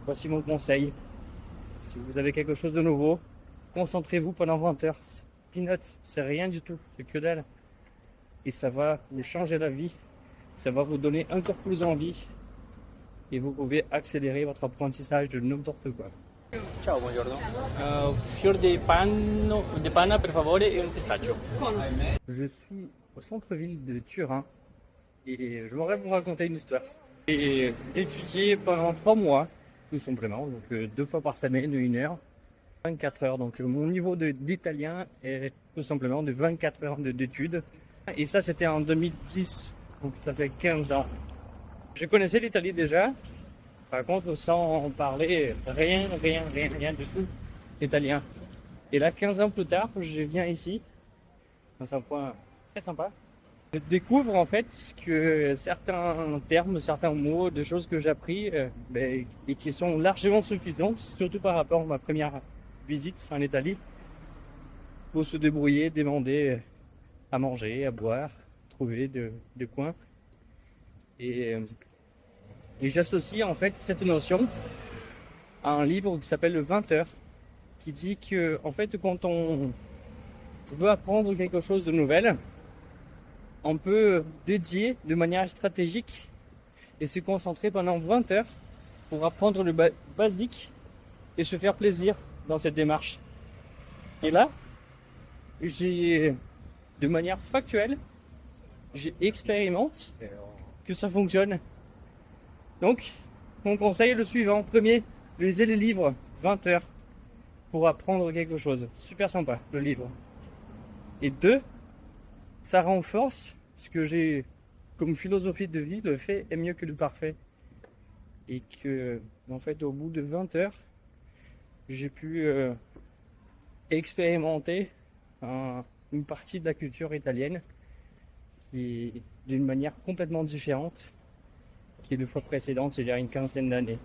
voici mon conseil. Si vous avez quelque chose de nouveau, concentrez-vous pendant 20 heures. Peanuts, c'est rien du tout, c'est que dalle. Et ça va vous changer la vie, ça va vous donner encore plus envie. Et vous pouvez accélérer votre apprentissage de n'importe quoi. Ciao, buongiorno. Fior di panna per favore e un pistaccio. Je suis au centre-ville de Turin et je voudrais vous raconter une histoire. J'ai étudié pendant 3 mois, tout simplement, donc 2 fois par semaine, 1 heure, 24 heures. Donc mon niveau d'italien est tout simplement de 24 heures d'études. Et ça, c'était en 2010, donc ça fait 15 ans. Je connaissais l'Italie déjà, par contre, sans parler rien du tout italien. Et là, 15 ans plus tard, je viens ici. C'est un point très sympa. Je découvre en fait que certains termes, certains mots, des choses que j'ai appris et qui sont largement suffisantes, surtout par rapport à ma première visite en Italie, pour se débrouiller, demander à manger, à boire, trouver de coins. Et j'associe en fait cette notion à un livre qui s'appelle Le 20 heures, qui dit que en fait quand on veut apprendre quelque chose de nouvel, on peut dédier de manière stratégique et se concentrer pendant 20 heures pour apprendre le basique et se faire plaisir dans cette démarche. Et là, de manière factuelle, j'expérimente que ça fonctionne. Donc, mon conseil est le suivant. Premier, lisez les livres 20 heures pour apprendre quelque chose. Super sympa, le livre. Et 2, ça renforce ce que j'ai comme philosophie de vie, le fait est mieux que le parfait. Et que, en fait, au bout de 20 heures, j'ai pu expérimenter une partie de la culture italienne qui d'une manière complètement différente qui est 2 fois précédente, il y a une quinzaine d'années.